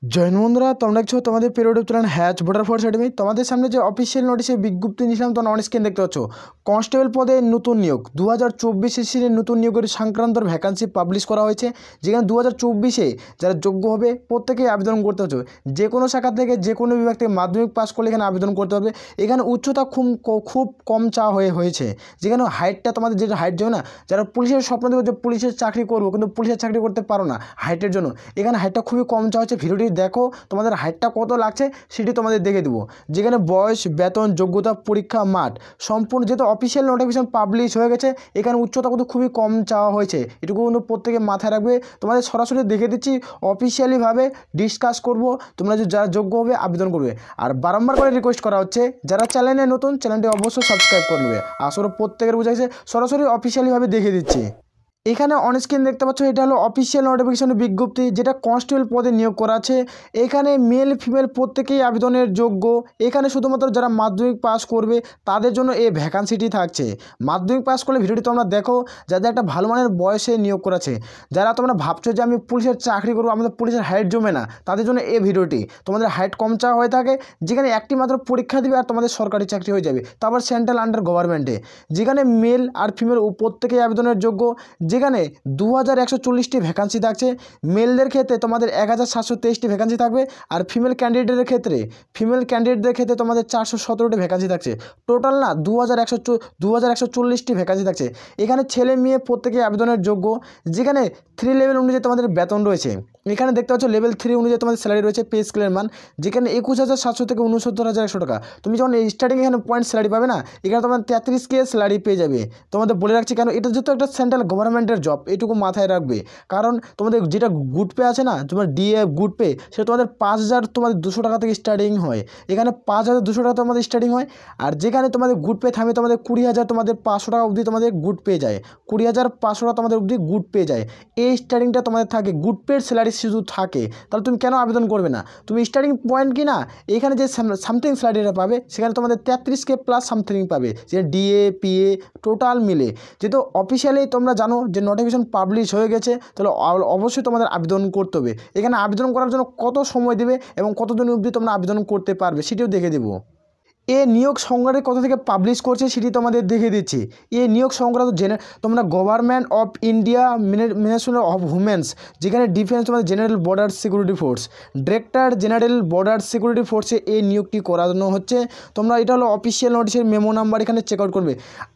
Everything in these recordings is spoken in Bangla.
জয়েন বন্ধুরা, তোমরা দেখছো তোমাদের পেরিয়ড চ্যানেল হ্যাচ ভোটার ফোর্স একাডেমি। তোমাদের সামনে যে অফিসিয়াল নোটিশে বিজ্ঞপ্তি নিয়েছিলাম তোমরা অন স্ক্রিন দেখতে পাচ্ছ। কনস্টেবল পদে নতুন নিয়োগ 2024 সেশনের নতুন নিয়োগের সংক্রান্ত ভ্যাকান্সি পাবলিশ করা হয়েছে। যেখানে 2024-এ যারা যোগ্য হবে প্রত্যেকেই আবেদন করতে হচ্ছে। যে কোনো শাখা থেকে যে কোনো বিভাগ থেকে মাধ্যমিক পাস করলে এখানে আবেদন করতে হবে। এখানে উচ্চতা খুব কম চাওয়া হয়েছে। যেখানে হাইটটা তোমাদের যে হাইট যাবে না, যারা পুলিশের স্বপ্ন দেখো যে পুলিশের চাকরি করবো কিন্তু পুলিশের চাকরি করতে পারো না হাইটের জন্য, এখানে হাইটটা খুবই কম চাওয়া হচ্ছে। ভিডিওটি দেখো তোমাদের হাইটটা কত লাগছে সেটি তোমাদের দেখে দেবো। যেখানে বয়স, বেতন, যোগ্যতা, পরীক্ষা, মাঠ সম্পূর্ণ, যেহেতু অফিসিয়াল নোটিফিকেশন পাবলিশ হয়ে গেছে এখানে উচ্চতা কিন্তু খুবই কম চাওয়া হয়েছে। এটুকু কিন্তু প্রত্যেকে মাথায় রাখবে। তোমাদের সরাসরি দেখে দিচ্ছি, অফিসিয়ালিভাবে ডিসকাস করব, তোমরা যে যারা যোগ্য হবে আবেদন করবে। আর বারংবার করে রিকোয়েস্ট করা হচ্ছে যারা চ্যানেলে নতুন, চ্যানেলটি অবশ্যই সাবস্ক্রাইব করে নেবে। আসলে প্রত্যেকের বোঝা গেছে, সরাসরি অফিসিয়ালিভাবে দেখে দিচ্ছি। এখানে অন স্ক্রিন দেখতে পাচ্ছ, এটা হলো অফিসিয়াল নোটিফিকেশনের বিজ্ঞপ্তি, যেটা কনস্টেবল পদে নিয়োগ করা আছে। এখানে মেল ফিমেল প্রত্যেকেই আবেদনের যোগ্য। এখানে শুধুমাত্র যারা মাধ্যমিক পাস করবে তাদের জন্য এই ভ্যাকান্সিটি থাকছে। মাধ্যমিক পাস করলে ভিডিওটি তোমরা দেখো, যাদের একটা ভালো মানের বয়সে নিয়োগ করা আছে। যারা তোমরা ভাবছো যে আমি পুলিশের চাকরি করবো, আমাদের পুলিশের হাইট জমে না, তাদের জন্য এই ভিডিওটি। তোমাদের হাইট কম চাওয়া হয়ে থাকে, যেখানে একটি মাত্র পরীক্ষা দিবে আর তোমাদের সরকারি চাকরি হয়ে যাবে, তারপর সেন্ট্রাল আন্ডার গভর্নমেন্টে। যেখানে মেল আর ফিমেল প্রত্যেকেই আবেদনের যোগ্য। যেখানে 2140টি ভ্যাকান্সি থাকছে। মেলদের ক্ষেত্রে তোমাদের 1723টি ভ্যাকান্সি থাকবে। আর ফিমেল ক্যান্ডিডেটদের ক্ষেত্রে তোমাদের 417টি ভ্যাকান্সি থাকছে। টোটাল না 2140টি ভ্যাকান্সি থাকছে। এখানে ছেলে মেয়ে প্রত্যেকেই আবেদনের যোগ্য। যেখানে 3 লেভেল অনুযায়ী তোমাদের বেতন রয়েছে। এখানে দেখতে পাচ্ছ লেভেল 3 অনুযায়ী তোমাদের স্যালারি রয়েছে, পে স্কেলের মান। যেখানে 21700 থেকে 69100 টাকা। তুমি যখন স্টার্টিং এখানে পয়েন্ট স্যালারি পাবে না, এখানে তোমার 33K স্যালারি পেয়ে যাবে। তোমাদের বলে রাখছি কেন, এটা যেহেতু একটা সেন্ট্রাল গভর্নমেন্টের জব, এটুকু মাথায় রাখবে। কারণ তোমাদের যেটা গুড পে আছে না, তোমার ডিএ গুড পে, সেটা তোমাদের 5200 টাকা থেকে স্টার্টিং হয়। এখানে 5200 টাকা তোমাদের স্টার্টিং হয়। আর যেখানে তোমাদের গুড পে থামে তোমাদের 20,000 তোমাদের 500 টাকা অবধি তোমাদের গুড পে যায়। 20,500 টাকা তোমাদের অবধি গুড পে যায়। এই স্টার্টিংটা তোমাদের থাকে, গুড পের স্যালারি শুধু থাকে। তাহলে তুমি কেন আবেদন করবে না? তুমি স্টার্টিং পয়েন্ট কি না, এখানে যে সামথিং স্যালারিটা পাবে সেখানে তোমাদের 33K প্লাস সামথিং পাবে, যেটা ডিএ পিএ টোটাল মিলে। যেহেতু অফিসিয়ালি তোমরা জানো যে নোটিফিকেশন পাবলিশ হয়ে গেছে, তাহলে অবশ্যই তোমাদের আবেদন করতে হবে। এখানে আবেদন করার জন্য কত সময় দেবে এবং কতদিন অবধি তোমরা আবেদন করতে পারবে সেটিও দেখে দেবো। এ নিয়োগ সংক্রান্ত কথা থেকে পাবলিশ করছে সেটি তোমাদের দেখে দিচ্ছি। এ নিয়োগ সংক্রান্ত তোমরা government of India ministry of women's, যেখানে ডিফেন্স তোমাদের general border security force, director general border security ফোর্সে এই নিয়োগটি করানো হচ্ছে। তোমরা এটা হলো অফিসিয়াল নোটিশের মেমো নাম্বার, এখানে চেক আউট করবে।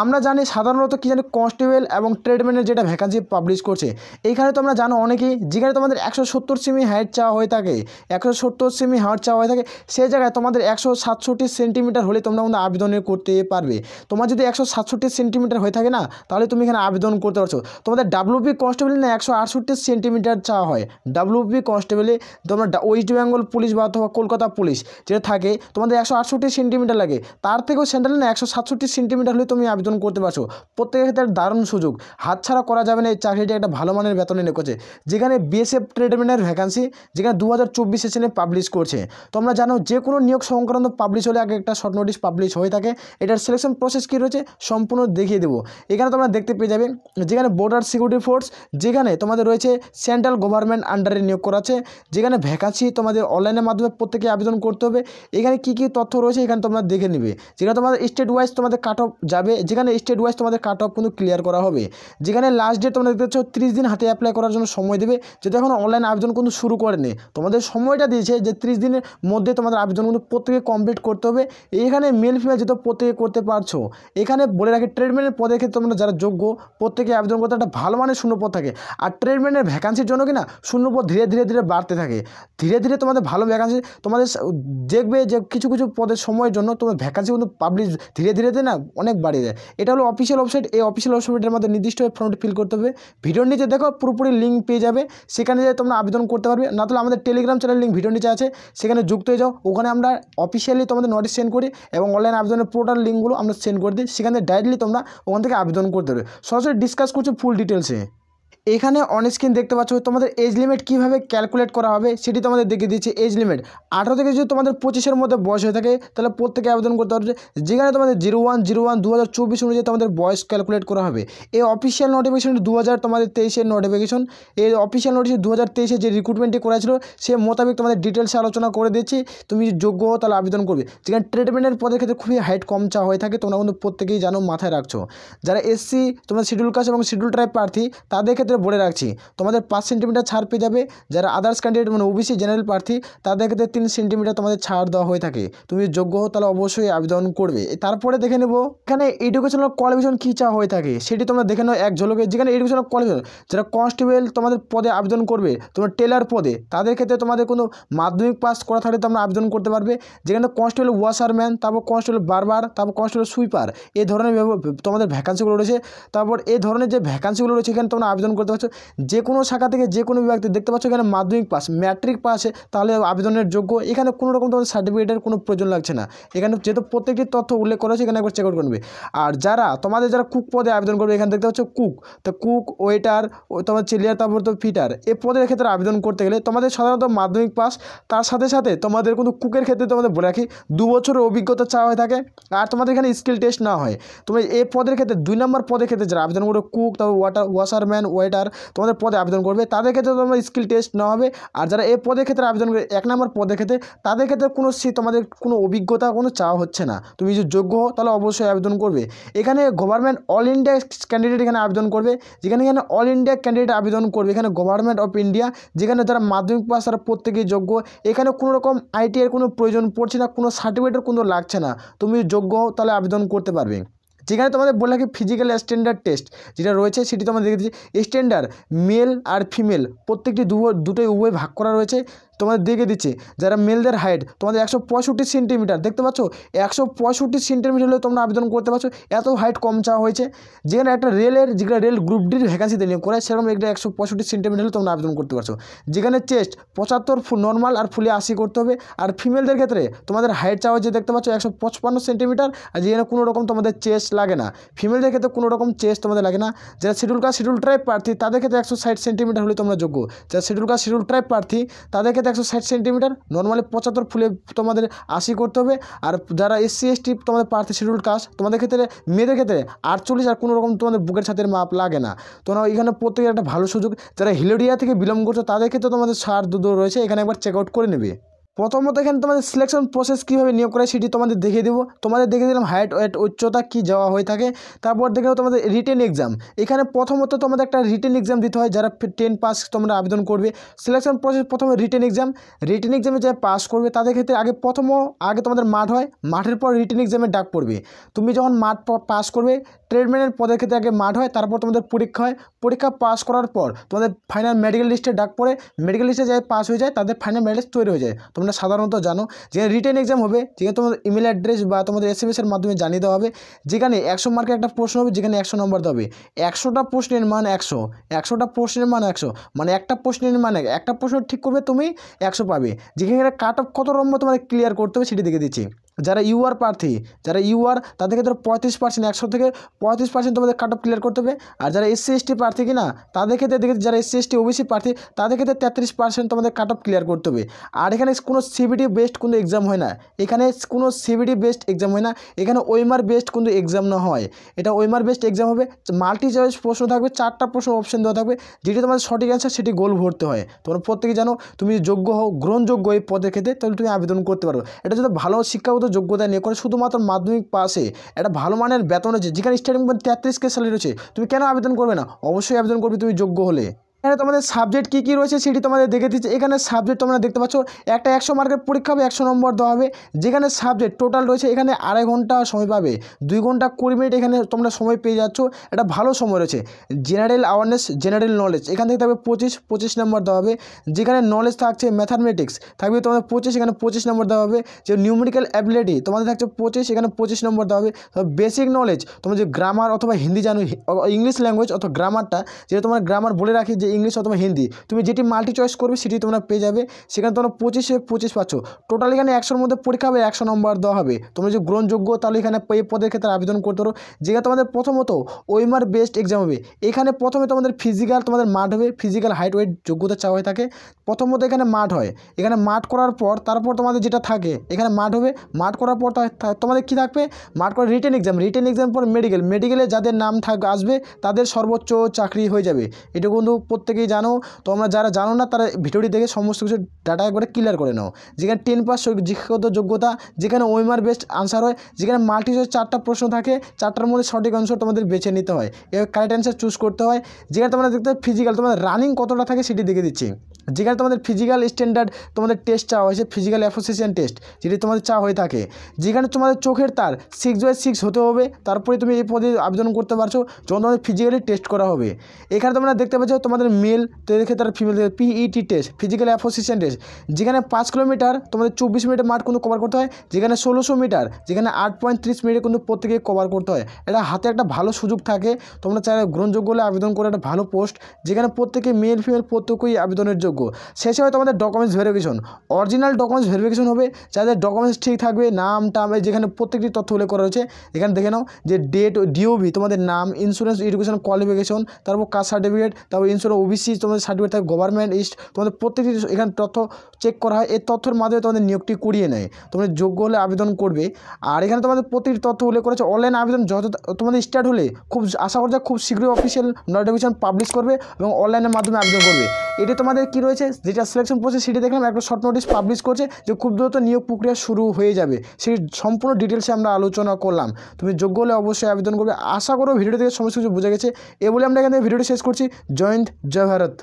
আমরা জানি সাধারণত কি জানি কনস্টেবল এবং ট্রেডম্যানের যেটা ভ্যাকান্সি পাবলিশ করছে, এইখানে তোমরা জানো অনেকেই, যেখানে তোমাদের 170 সেমি হাইট চাওয়া হয়ে থাকে, 170 সেমি হাইট চাওয়া হয়ে থাকে, সেই জায়গায় তোমাদের 167 সেন্টিমিটার হলে তোমরা আবেদন করতে পারবে। তোমার যদি 167 সেন্টিমিটার হয়ে থাকে না, তাহলে তুমি এখানে আবেদন করতে পারছো। তোমাদের ডাব্লিউপি কনস্টেবল না 168 সেন্টিমিটার চাওয়া হয়। ডাব্লিউপি কনস্টেবলে তোমরা ওয়েস্ট বেঙ্গল পুলিশ বা অথবা কলকাতা পুলিশ যেটা থাকে, তোমাদের 168 সেন্টিমিটার লাগে। তার থেকেও সেন্ট্রাল না 167 সেন্টিমিটার হলে তুমি আবেদন করতে পারছো। প্রত্যেকের ক্ষেত্রে দারুণ সুযোগ, হাতছাড়া করা যাবে না। এই চাকরিটি একটা ভালো মানের বেতনে নিয়োগ করছে। যেখানে বিএসএফ ট্রেডম্যানের ভ্যাকান্সি, যেখানে 2024 সেশনে পাবলিশ করছে। তোমরা জানো যে কোনো নিয়োগ সংক্রান্ত পাবলিশ হলে আগে একটা শর্ট নোটিশ পাবলিশ হয়ে থাকে। এটার সিলেকশন প্রসেস কী রয়েছে সম্পূর্ণ দেখিয়ে দেবো। এখানে তোমরা দেখতে পেয়ে যাবে, যেখানে বর্ডার সিকিউরিটি ফোর্স, যেখানে তোমাদের রয়েছে সেন্ট্রাল গভর্নমেন্ট আন্ডারে নিয়োগ করা আছে। যেখানে ভ্যাকান্সি তোমাদের অনলাইনের মাধ্যমে প্রত্যেকে আবেদন করতে হবে। এখানে কী কী তথ্য রয়েছে এখানে তোমরা দেখে নেবে। যেখানে তোমাদের স্টেট ওয়াইজ তোমাদের কাট অফ যাবে, যেখানে স্টেট ওয়াইজ তোমাদের কাট অফ কিন্তু ক্লিয়ার করা হবে। যেখানে লাস্ট ডেট তোমরা দেখতে পাচ্ছ 30 দিন হাতে অ্যাপ্লাই করার জন্য সময় দেবে। যেহেতু এখন অনলাইন আবেদন কিন্তু শুরু করেনি, তোমাদের সময়টা দিয়েছে যে 30 দিনের মধ্যে তোমাদের আবেদন কিন্তু প্রত্যেকে কমপ্লিট করতে হবে। এখানে মেল ফিমেল যেহেতু প্রত্যেকে করতে পারছো। এখানে বলে রাখি ট্রেডম্যানের পদের ক্ষেত্রে তোমরা যারা যোগ্য প্রত্যেকে আবেদন করতে একটা ভালো মানের শূন্যপদ থাকে। আর ট্রেডম্যানের ভ্যাকান্সির জন্য কি না শূন্যপদ ধীরে ধীরে বাড়তে থাকে। ধীরে ধীরে তোমাদের ভালো ভ্যাকান্সি তোমাদের দেখবে যে কিছু কিছু পদের সময়ের জন্য তোমার ভ্যাকান্সি কিন্তু পাবলিশ ধীরে ধীরে না অনেক বাড়িয়ে দেয়। এটা হলো অফিসিয়াল ওয়েবসাইট। এই অফিসিয়াল ওয়েবসাইটের মধ্যে নির্দিষ্ট ফর্মটি ফিল করতে হবে। ভিডিওর নিচে দেখো পুরোপুরি লিঙ্ক পেয়ে যাবে, সেখানে যেয়ে তোমরা আবেদন করতে পারবে। না তাহলে আমাদের টেলিগ্রাম চ্যানেল লিঙ্ক ভিডিওর নিচে আছে, সেখানে যুক্ত হয়ে যাও। ওখানে আমরা অফিসিয়ালি তোমাদের নোটিশ সেন্ড করি এবং অনলাইন আবেদনের পোর্টাল লিঙ্কগুলো আমরা সেন্ড করে দিই। সেখানে ডাইরেক্টলি তোমরা ওখান থেকে আবেদন করতে পারবে। সরাসরি ডিসকাস করছি ফুল ডিটেলসে। এখানে অন স্ক্রিন দেখতে পাচ্ছ তোমাদের এজ লিমিট কীভাবে ক্যালকুলেট করা হবে সেটি তোমাদের দেখিয়ে দিচ্ছি। এজ লিমিট 18 থেকে যদি তোমাদের 25-এর মধ্যে বয়স হয়ে থাকে তাহলে প্রত্যেকে আবেদন করতে পারবে, যেখানে তোমাদের 01/01/2024 অনুযায়ী তোমাদের বয়স ক্যালকুলেট করা হবে। এই অফিসিয়াল নোটিফিকেশন 2023-এর নোটিফিকেশন, এই অফিসিয়াল নোটিশ 2023-এ যে রিক্রুটমেন্টটি করেছিল সে মোতাবেক তোমাদের ডিটেলসে আলোচনা করে দিচ্ছি। তুমি যোগ্য হও তাহলে আবেদন করবে। যেখানে ট্রিটমেন্টের পদের ক্ষেত্রে খুবই হাইট কম চাওয়া হয়ে থাকে, তোমরা কিন্তু প্রত্যেকেই জানো, মাথায় রাখছো। যারা এসসি তোমরা শিডিউল কাস্ট এবং শিডিউল ট্রাইব প্রার্থী তাদের ক্ষেত্রে বলে রাখছি তোমাদের 5 সেন্টিমিটার ছাড় পেয়ে যাবে। যারা আদার্স ক্যান্ডিডেট মানে ওবিসি জেনারেল প্রার্থী তাদের ক্ষেত্রে 3 সেন্টিমিটার তোমাদের ছাড় দেওয়া হয়ে থাকে। তুমি যোগ্য হও তাহলে অবশ্যই আবেদন করবে। তারপরে দেখে নেব এখানে এডুকেশনাল কোয়ালিফিকেশন কী চাওয়া হয়ে থাকে সেটি তোমরা দেখে নাও এক ঝলকে। যেখানে এডুকেশনাল কোয়ালিফিকেশন যারা কনস্টেবল তোমাদের পদে আবেদন করবে, তোমার টেলার পদে, তাদের ক্ষেত্রে তোমাদের কোনো মাধ্যমিক পাস করা থাকলে তোমরা আবেদন করতে পারবে। যেখানে কনস্টেবল ওয়াশারম্যান, তারপর কনস্টেবল বারবার, তারপর কনস্টেবল সুইপার, এই ধরনের তোমাদের ভ্যাকান্সিগুলো রয়েছে। তারপর এই ধরনের যে ভ্যাকান্সিগুলো রয়েছে এখানে তোমরা আবেদন করতে পারছো যে কোনো শাখা থেকে, যে কোনো বিভাগ থেকে। দেখতে পাচ্ছ এখানে মাধ্যমিক পাস, ম্যাট্রিক পাসে তাহলে আবেদনের যোগ্য। এখানে কোনো রকম তোমাদের সার্টিফিকেটের কোনো প্রয়োজন লাগছে না। এখানে যেহেতু প্রত্যেকটি তথ্য উল্লেখ করা হয়েছে এখানে একবার চেক আউট করবে। আর যারা কুক পদে আবেদন করবে এখানে দেখতে পাচ্ছ কুক, তো কুক, ওয়েটার, তোমার চিলিয়ার, তারপর তো ফিটার, এই পদের ক্ষেত্রে আবেদন করতে গেলে তোমাদের সাধারণত মাধ্যমিক পাস, তার সাথে সাথে তোমাদের কিন্তু কুকের ক্ষেত্রে তোমাদের বলে রাখি 2 বছরের অভিজ্ঞতা চাওয়া হয়ে থাকে। আর তোমাদের এখানে স্কিল টেস্ট না হয়। তোমরা এই পদের ক্ষেত্রে 2 নম্বর পদের ক্ষেত্রে যারা আবেদন করবে কুক, তারপর ওয়াশারম্যান, ওয়েটার তোমাদের পদে আবেদন করবে তাদের ক্ষেত্রে তোমার স্কিল টেস্ট না হবে। আর যারা এই পদের ক্ষেত্রে আবেদন করবে 1 নম্বর পদের ক্ষেত্রে তাদের ক্ষেত্রে তোমাদের কোনো অভিজ্ঞতা কোনো চাওয়া হচ্ছে না। তুমি যদি যোগ্য হও তাহলে অবশ্যই আবেদন করবে। এখানে গভর্নমেন্ট অল ইন্ডিয়া ক্যান্ডিডেট এখানে আবেদন করবে। যেখানে অল ইন্ডিয়া ক্যান্ডিডেট আবেদন করবে এখানে গভর্নমেন্ট অফ ইন্ডিয়া, যেখানে যারা মাধ্যমিক পাস তারা প্রত্যেকেই যোগ্য। এখানে কোনো রকম আইটিআইয়ের কোনো প্রয়োজন পড়ছে না, কোনো সার্টিফিকেটের কোনো লাগছে না। তুমি যোগ্য হও তাহলে আবেদন করতে পারবে। যেখানে তোমাদের বলে রাখি ফিজিক্যাল স্ট্যান্ডার্ড টেস্ট যেটা রয়েছে সেটি তোমাদের দেখে দিচ্ছি। স্ট্যান্ডার্ড মেল আর ফিমেল প্রত্যেকটি দুটোই উভয় ভাগ করা রয়েছে, তোমাদের দেখে দিচ্ছে। যারা মেলদের হাইট তোমাদের 165 সেন্টিমিটার, দেখতে পাচ্ছ 165 সেন্টিমিটার হলে তোমরা আবেদন করতে পারছো। এত হাইট কম চাওয়া হয়েছে। যেখানে একটা যেখানে রেল গ্রুপ ডির ভ্যাকান্সিতে নিয়োগ করে সেরকম একটা 165 সেন্টিমিটার হলে তোমরা আবেদন করতে পারছো। যেখানে চেস্ট 75 নর্মাল আর ফুলে 80 করতে হবে। আর ফিমেলদের ক্ষেত্রে তোমাদের হাইট চাওয়া হয়েছে দেখতে পাচ্ছ 155 সেন্টিমিটার, আর যেখানে কোনো রকম তোমাদের চেস্ট লাগে না। ফিমেলদের ক্ষেত্রে কোনো রকম চেস্ট তোমাদের লাগে না। যারা শিডিউল কাস্ট শিডিউল ট্রাইব প্রার্থী তাদের ক্ষেত্রে 160 সেন্টিমিটার হলে তোমরা যোগ্য। যারা শিডিউল কাস্ট শিডিউল ট্রাইব প্রার্থী তাদের ক্ষেত্রে 160 সেন্টিমিটার, নর্মালি 75, ফুলে তোমাদের 80 করতে হবে। আর যারা এসসি এসটি তোমাদের প্রার্থী শিডিউল কাস্ট তোমাদের ক্ষেত্রে মেয়েদের ক্ষেত্রে 48, আর কোনো রকম তোমাদের বুকের ছাতের মাপ লাগে না। তোমরা এখানে প্রত্যেকের একটা ভালো সুযোগ। যারা হিলোডিয়া থেকে বিলং করছো তাদের ক্ষেত্রে তোমাদের ছাড় রয়েছে, এখানে একবার চেক আউট করে নেবে। প্রথমত এখানে তোমাদের সিলেকশন প্রসেস কীভাবে নিয়োগ করে সেটি তোমাদের দেখিয়ে দেবো। তোমাদের দেখে দিলাম হাইট, ওয়েট, উচ্চতা কী যাওয়া হয়ে থাকে। তারপর দেখে তোমাদের রিটেন এক্সাম। এখানে প্রথমত তোমাদের একটা রিটেন এক্সাম দিতে হয়। যারা 10 পাস তোমরা আবেদন করবে, সিলেকশন প্রসেস প্রথমে রিটেন এক্সামে যারা পাস করবে তাদের ক্ষেত্রে আগে তোমাদের মাঠ হয়, মাঠের পর রিটেন এক্সামে ডাক পড়বে। তুমি যখন মাঠ পাস করবে, ট্রেডম্যানের পদের ক্ষেত্রে আগে মাঠ হয়, তারপর তোমাদের পরীক্ষা হয়। পরীক্ষা পাস করার পর তোমাদের ফাইনাল মেডিকেল লিস্টে ডাক পড়ে। মেডিকেল লিস্টে যাই পাস হয়ে যায় তাদের ফাইনাল মেরিট তৈরি হয়ে যায়। তোমরা সাধারণত জানো যে রিটেন এক্সাম হবে, যেখানে তোমাদের ইমেল অ্যাড্রেস বা তোমাদের SMS-এর মাধ্যমে জানিয়ে দেওয়া হবে। যেখানে 100 মার্কের একটা প্রশ্ন হবে, যেখানে 100 নম্বর দেবে। 100টা প্রশ্নের মান 100টা প্রশ্নের মান 100, মানে একটা প্রশ্নের মানে একটা প্রশ্ন ঠিক করবে তুমি 100 পাবে। যেখানে কাট অফ কত নম্বর তোমাদের ক্লিয়ার করতে হবে সেটি দেখে দিচ্ছি। যারা ইউআর প্রার্থী, তাদের ক্ষেত্রে 35%, 100 থেকে 35% তোমাদের কাট অফ ক্লিয়ার করতে হবে। আর যারা SC ST প্রার্থী কিনা তাদের ক্ষেত্রে দেখেছি, যারা SC ST OBC প্রার্থী তাদের ক্ষেত্রে 33% তোমাদের কাট অফ ক্লিয়ার করতে হবে। আর এখানে কোনো CBT বেসড কোনো এক্সাম হয় না। এখানে ওএমআর বেসড কোনো এক্সাম না হয়, এটা ওএমআর বেসড এক্সাম হবে। মাল্টি চয়েস প্রশ্ন থাকবে, 4টা প্রশ্ন অপশন দেওয়া থাকবে, যেটি তোমাদের সঠিক অ্যান্সার সেটি গোল ভরতে হয়। তোমরা প্রত্যেকে জানো তুমি যোগ্য হও, গ্রহণযোগ্য এই পদের ক্ষেত্রে, তাহলে তুমি আবেদন করতে পারো। এটা যদি ভালো শিক্ষাগত যোগ্যতা নিয়ে করে শুধুমাত্র মাধ্যমিক পাশে একটা ভালো মানের বেতন হচ্ছে, যেখানে স্টার্টিং 33K স্যালারি রয়েছে, তুমি কেন আবেদন করবে না? অবশ্যই আবেদন করবে তুমি যোগ্য হলে। এখানে তোমাদের সাবজেক্ট কী রয়েছে সেটি তোমাদের দেখে দিচ্ছে। এখানে সাবজেক্ট তোমরা দেখতে পাচ্ছ, একটা 100 মার্কের পরীক্ষা হবে, 100 নম্বর দেওয়া হবে। যেখানে সাবজেক্ট টোটাল রয়েছে এখানে 2.5 ঘন্টা সময় পাবে, 2 ঘন্টা 20 মিনিট এখানে তোমরা সময় পেয়ে যাচ্ছ। এটা ভালো সময় রয়েছে। জেনারেল অ্যাওয়ারনেস, জেনারেল নলেজ এখান থেকে থাকবে 25 নম্বর দেওয়া হবে। যেখানে নলেজ থাকছে ম্যাথামেটিক্স থাকবে তোমাদের 25, এখানে 25 নম্বর দেওয়া হবে। যে নিউমেরিক্যাল অ্যাবিলিটি তোমাদের থাকছে 25, এখানে 25 নম্বর দেওয়া হবে। বেসিক নলেজ তোমরা যে গ্রামার অথবা হিন্দি জানো, ইংলিশ ল্যাঙ্গুয়েজ অথবা গ্রামারটা, যেটা তোমার গ্রামার বলে রাখি যে ইংলিশ অথবা হিন্দি, তুমি যেটি মাল্টি চয়েস করবে সেটি তোমরা পেয়ে যাবে। সেখানে তোমরা 25 পাচ্ছ। টোটাল এখানে 100-র মধ্যে পরীক্ষা হবে, 100 নম্বর দেওয়া হবে। তোমরা যে গ্রহণযোগ্য তাহলে এখানে এই পদের ক্ষেত্রে আবেদন করতে পারো। যেখানে তোমাদের প্রথমত ওএমআর বেস্ট এক্সাম হবে। এখানে প্রথমে তোমাদের ফিজিক্যাল তোমাদের মাঠ হবে, ফিজিক্যাল হাইট ওয়েট যোগ্যতা চাওয়া হয়ে থাকে। প্রথমত এখানে মাঠ হয়, এখানে মাঠ করার পর তারপর তোমাদের যেটা থাকে এখানে মাঠ হবে। মাঠ করার পর তোমাদের কী থাকবে, মাঠ করে রিটেন এক্সাম পর মেডিকেলে যাদের নাম আসবে তাদের সর্বোচ্চ চাকরি হয়ে যাবে। এটা কিন্তু প্রত্যেকেই জানো। তোমরা যারা জানো না তারা ভিডিওটি দেখে সমস্ত কিছু ডাটা একবারে ক্লিয়ার করে নাও। যেখানে 10 পাস শিক্ষাগত যোগ্যতা, যেখানে ওএমআর বেস্ট আনসার হয়, যেখানে মাল্টি চয়েস 4টা প্রশ্ন থাকে, 4টার মধ্যে সঠিক অ্যান্সার তোমাদের বেছে নিতে হয়, এবার কারেক্ট অ্যান্সার চুজ করতে হয়। যেখানে তোমরা দেখতে ফিজিক্যাল তোমাদের রানিং কতটা থাকে সেটি দেখে দিচ্ছি। যেখানে তোমাদের ফিজিক্যাল স্ট্যান্ডার্ড তোমাদের টেস্ট চাওয়া হয়েছে, ফিজিক্যাল অ্যাসোসিয়েশন টেস্ট যেটি তোমাদের চাওয়া হয়ে থাকে। যেখানে তোমাদের চোখের তার 6/6 হতে হবে, তারপরে তুমি এই পদে আবেদন করতে পারছো যখন তোমাদের ফিজিক্যালি টেস্ট করা হবে। এখানে তোমরা দেখতে পাচ্ছ তোমাদের মেল তো এর ক্ষেত্রে female PET test, physical association test, যেখানে 5 কিলোমিটার তোমাদের 24 মিনিটের মাঠ কিন্তু কভার করতে হয়। যেখানে 1600 মিটার, যেখানে 8.30 মিনিটে কিন্তু প্রত্যেকে কভার করতে হয়। এটা হাতে একটা ভালো সুযোগ থাকে, তোমরা চাইলে গ্রহণযোগ্য হলে আবেদন করে একটা ভালো পোস্ট, যেখানে প্রত্যেকে মেল ফিমেল প্রত্যেকেই আবেদনের যোগ্য। শেষে হয় তোমাদের documents verification, original documents verification হবে, যাদের ডকুমেন্টস ঠিক থাকবে, নাম টাম যেখানে প্রত্যেকটি তথ্য উল্লেখ করা হয়েছে। এখানে দেখে নাও যে ডেট, ডিওবি তোমাদের নাম, ইন্স্যুরেন্স, এডুকেশন কোয়ালিফিকেশন, তারপর কাস্ট সার্টিফিকেট, তারপর ইন্স্যুরেন্স ওবিসি তোমাদের সার্টিফিকেট থাকে, গভর্নমেন্ট ইস্ট তোমাদের প্রত্যেকটি এখানে তথ্য চেক করা হয়। এই তথ্যের মাধ্যমে তোমাদের নিয়োগটি করিয়ে নেয়, তোমরা যোগ্য হলে আবেদন করবে। আর এখানে তোমাদের প্রতিটি তথ্য উল্লেখ করেছে। অনলাইন আবেদন যত তোমাদের স্টার্ট হলে খুব আশা করা যায় খুব শীঘ্রই অফিসিয়াল নোটিফিকেশন পাবলিশ করবে এবং অনলাইনের মাধ্যমে আবেদন করবে। এটি তোমাদের কী রয়েছে, যেটা সিলেকশন প্রসেস সেটি দেখলাম, একটা শর্ট নোটিশ পাবলিশ করছে যে খুব দ্রুত নিয়োগ প্রক্রিয়া শুরু হয়ে যাবে। সেই সম্পূর্ণ ডিটেলসে আমরা আলোচনা করলাম। তুমি যোগ্য হলে অবশ্যই আবেদন করবে। আশা করো ভিডিও থেকে সমস্ত কিছু বোঝা গেছে। এ বলে আমরা এখানে ভিডিওটি শেষ করছি। জয় হিন্দ, জয় ভারত।